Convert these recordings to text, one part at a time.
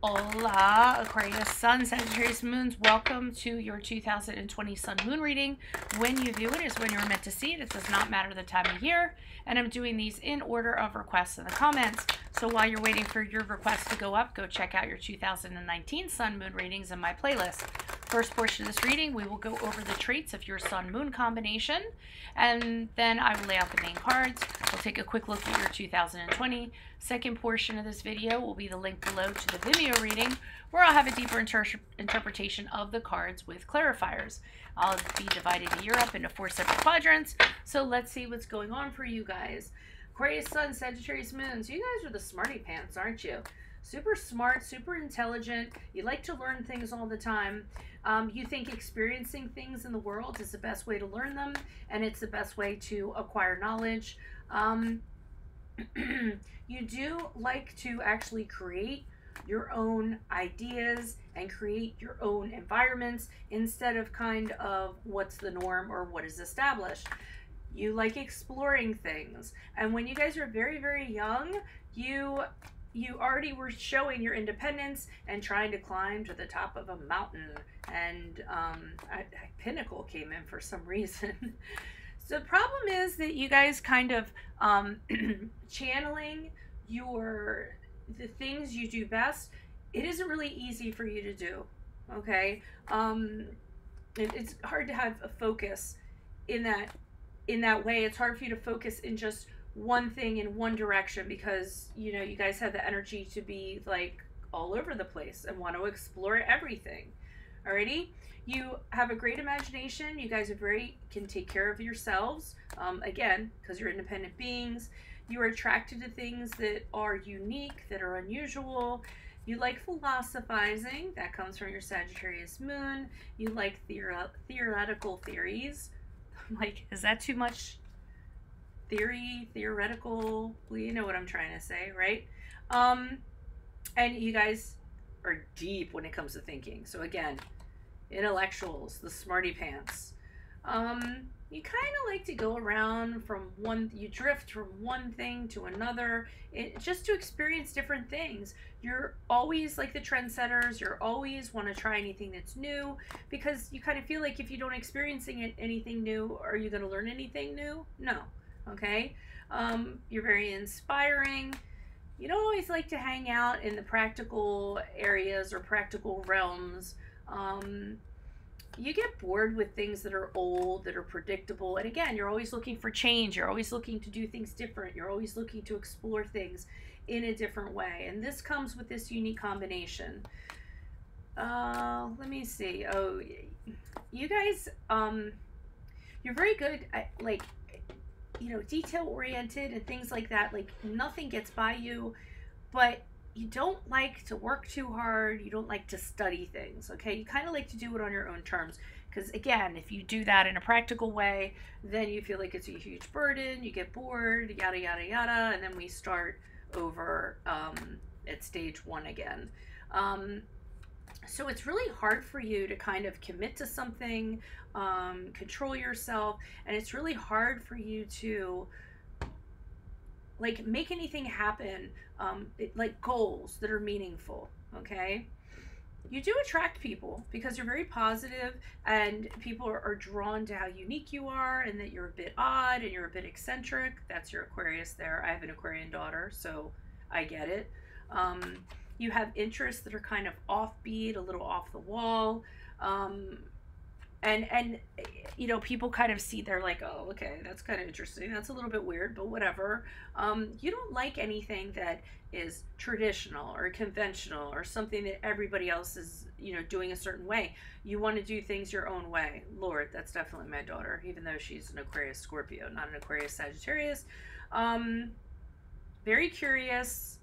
Hola, Aquarius Sun, Sagittarius Moons. Welcome to your 2020 Sun Moon reading. When you view it is when you're meant to see it. It does not matter the time of year. And I'm doing these in order of requests in the comments. So while you're waiting for your requests to go up, go check out your 2019 Sun Moon readings in my playlist. First portion of this reading, we will go over the traits of your Sun Moon combination. And then I will lay out the main cards. We'll take a quick look at your 2020. Second portion of this video will be the link below to the Vimeo reading, where I'll have a deeper interpretation of the cards with clarifiers. I'll be dividing the year up into 4 separate quadrants, so let's see what's going on for you guys. Aquarius Sun, Sagittarius Moons, you guys are the smarty pants, aren't you? Super smart, super intelligent. You like to learn things all the time. You think experiencing things in the world is the best way to learn them, and it's the best way to acquire knowledge. You do like to actually create your own ideas and create your own environments instead of kind of what's the norm or what is established. You like exploring things, and when you guys are very, very young, you already were showing your independence and trying to climb to the top of a mountain, and a pinnacle came in for some reason. So the problem is that you guys kind of channeling the things you do best, it isn't really easy for you to do, okay? It's hard to have a focus in that way. It's hard for you to focus in just one thing in one direction because, you know, you guys have the energy to be like all over the place and want to explore everything. Alrighty? You have a great imagination. You guys can take care of yourselves. Again, because you're independent beings. You are attracted to things that are unique, that are unusual. You like philosophizing. That comes from your Sagittarius Moon. You like theoretical theories. Like, is that too much theoretical? Well, you know what I'm trying to say, right? And you guys are deep when it comes to thinking. So again, intellectuals, the smarty pants. You kind of like to go around you drift from one thing to another, just to experience different things. You're always like the trendsetters. You're always want to try anything that's new because you kind of feel like if you don't experience anything new, are you going to learn anything new? No. Okay. You're very inspiring. You don't always like to hang out in the practical areas or practical realms. You get bored with things that are old, that are predictable. And again, you're always looking for change. You're always looking to do things different. You're always looking to explore things in a different way. And this comes with this unique combination. Let me see. Oh, you guys, you're very good at, like, you know, detail oriented and things like that. Like, nothing gets by you, but you don't like to work too hard. You don't like to study things, okay? You kind of like to do it on your own terms. Because again, if you do that in a practical way, then you feel like it's a huge burden. You get bored, yada, yada, yada. And then we start over at stage 1 again. So it's really hard for you to kind of commit to something, control yourself. And it's really hard for you to like make anything happen, like goals that are meaningful, okay? You do attract people because you're very positive and people are drawn to how unique you are and that you're a bit odd and you're a bit eccentric. That's your Aquarius there. I have an Aquarian daughter, so I get it. You have interests that are kind of offbeat, a little off the wall. And you know, people kind of see, they're like, oh, okay, that's kind of interesting. That's a little bit weird, but whatever. You don't like anything that is traditional or conventional or something that everybody else is, you know, doing a certain way. You want to do things your own way. Lord, that's definitely my daughter, even though she's an Aquarius Scorpio, not an Aquarius Sagittarius. Very curious.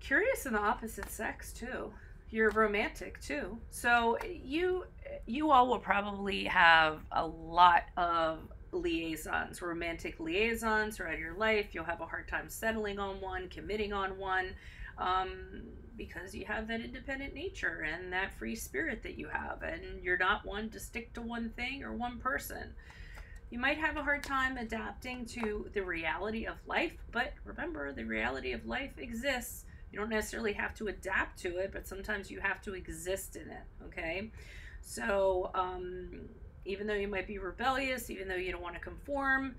Curious in the opposite sex, too. You're romantic too. So you all will probably have a lot of liaisons, romantic liaisons throughout your life. You'll have a hard time settling on one, committing on one, because you have that independent nature and that free spirit that you have, and you're not one to stick to one thing or one person. You might have a hard time adapting to the reality of life, but remember, the reality of life exists You don't necessarily have to adapt to it, but sometimes you have to exist in it, okay? So even though you might be rebellious, even though you don't want to conform,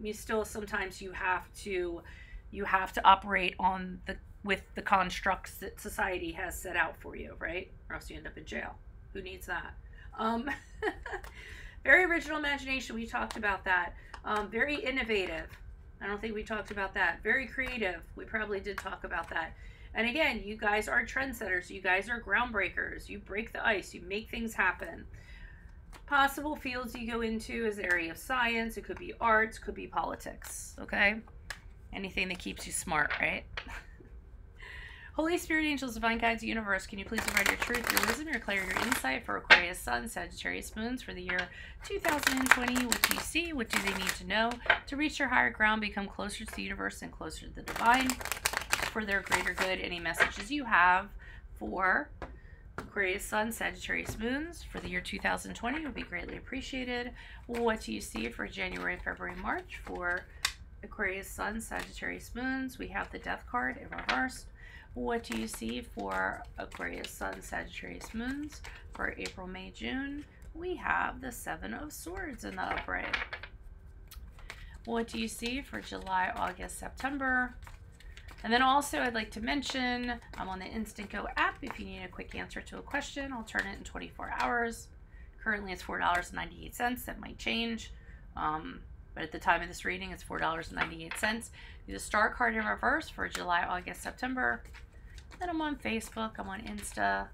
you still sometimes you have to operate on with the constructs that society has set out for you, right? Or else you end up in jail. Who needs that? Very original imagination. We talked about that. Very innovative. I don't think we talked about that. Very creative. We probably did talk about that. And again, you guys are trendsetters. You guys are groundbreakers. You break the ice. You make things happen. Possible fields you go into is the area of science. It could be arts. Could be politics. Okay? Anything that keeps you smart, right? Holy Spirit, angels, divine guides, universe, can you please provide your truth, your wisdom, your clarity, your insight for Aquarius Sun, Sagittarius Moons for the year 2020? What do you see? What do they need to know to reach their higher ground, become closer to the universe and closer to the divine for their greater good? Any messages you have for Aquarius Sun, Sagittarius Moons for the year 2020 would be greatly appreciated. What do you see for January, February, March for Aquarius Sun, Sagittarius Moons? We have the Death card in reverse. What do you see for Aquarius Sun, Sagittarius Moons for April, May, June? We have the Seven of Swords in the upright. What do you see for July, August, September? And then also I'd like to mention I'm on the Instant Go app. If you need a quick answer to a question, I'll turn it in 24 hours. Currently it's $4.98. That might change. But at the time of this reading, it's $4.98. The Star card in reverse for July, August, September. Then I'm on Facebook. I'm on Insta.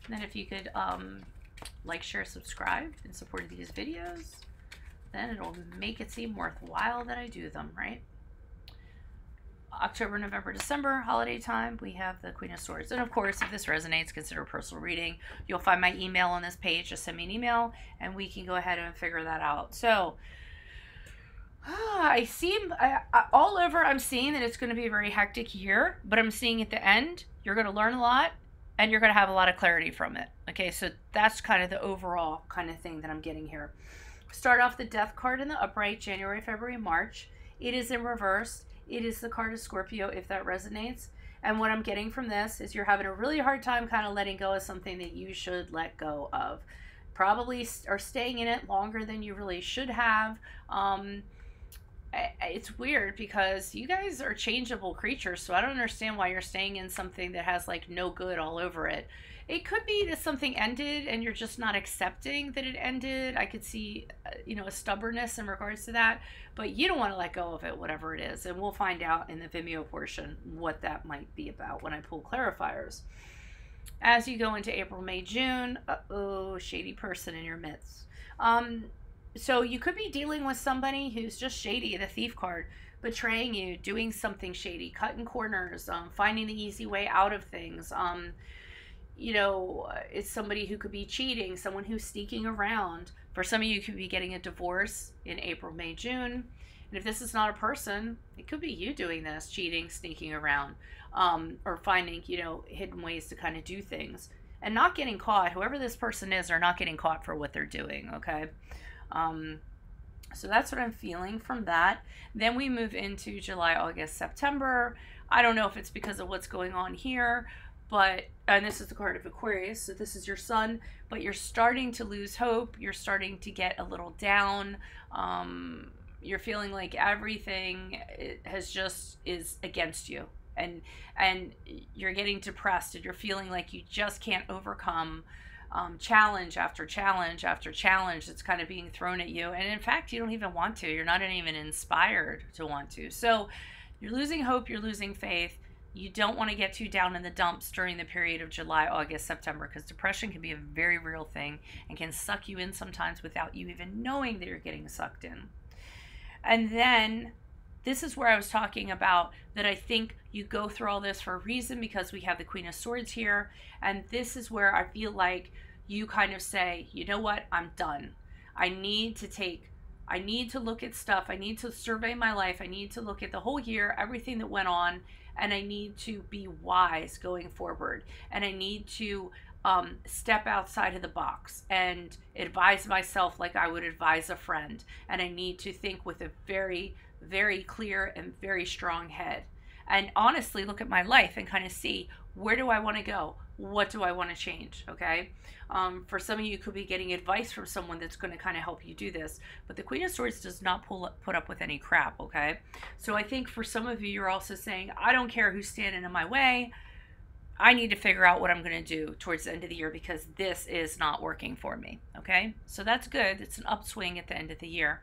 And then if you could like, share, subscribe in support of these videos, then it'll make it seem worthwhile that I do them, right? October, November, December, holiday time, we have the Queen of Swords. And of course, if this resonates, consider a personal reading. You'll find my email on this page. Just send me an email and we can go ahead and figure that out. So I see all over, I'm seeing that it's going to be a very hectic year, but I'm seeing at the end, you're going to learn a lot and you're going to have a lot of clarity from it. Okay, so that's kind of the overall kind of thing that I'm getting here. Start off the Death card in the upright, January, February, March. It is in reverse. It is the card of Scorpio, if that resonates. And what I'm getting from this is you're having a really hard time kind of letting go of something that you should let go of. Probably are staying in it longer than you really should have. It's weird because you guys are changeable creatures, so I don't understand why you're staying in something that has like no good all over it. It could be that something ended and you're just not accepting that it ended. I could see, a stubbornness in regards to that, but you don't want to let go of it, whatever it is. And we'll find out in the Vimeo portion what that might be about when I pull clarifiers. As you go into April, May, June, shady person in your midst. So you could be dealing with somebody who's just shady, the Thief card, betraying you, doing something shady, cutting corners, finding the easy way out of things. It's somebody who could be cheating, someone who's sneaking around. For some of you, could be getting a divorce in April, May, June. And if this is not a person, it could be you doing this, cheating, sneaking around, or finding, hidden ways to kind of do things and not getting caught. Whoever this person is, they're not getting caught for what they're doing, okay? So that's what I'm feeling from that. Then we move into July, August, September. I don't know if it's because of what's going on here, and this is the card of Aquarius, so this is your sun, but you're starting to lose hope. You're starting to get a little down. You're feeling like everything is against you, and you're getting depressed, and you're feeling like you just can't overcome challenge after challenge after challenge that's kind of being thrown at you. And in fact, you don't even want to. You're not even inspired to want to. So you're losing hope. You're losing faith. You don't want to get too down in the dumps during the period of July, August, September, because depression can be a very real thing and can suck you in sometimes without you even knowing that you're getting sucked in. And then this is where I was talking about that I think you go through all this for a reason, because we have the Queen of Swords here. And this is where I feel like you kind of say, you know what, I'm done. I need to look at stuff. I need to survey my life. I need to look at the whole year, everything that went on, and I need to be wise going forward. And I need to step outside of the box and advise myself like I would advise a friend. And I need to think with a very, very clear and very strong head. and honestly look at my life and kind of see, where do I want to go? What do I want to change? Okay. For some of you, could be getting advice from someone that's going to kind of help you do this. But the Queen of Swords does not put up with any crap. Okay. So I think for some of you, you're also saying, I don't care who's standing in my way. I need to figure out what I'm going to do towards the end of the year because this is not working for me. Okay. So that's good. It's an upswing at the end of the year.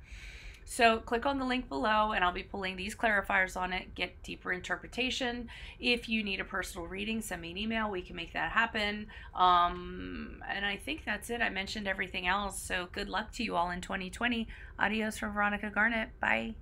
So click on the link below and I'll be pulling these clarifiers on it, get deeper interpretation. If you need a personal reading, send me an email. We can make that happen. And I think that's it. I mentioned everything else. So good luck to you all in 2020. Adios from Veronica Garnett. Bye.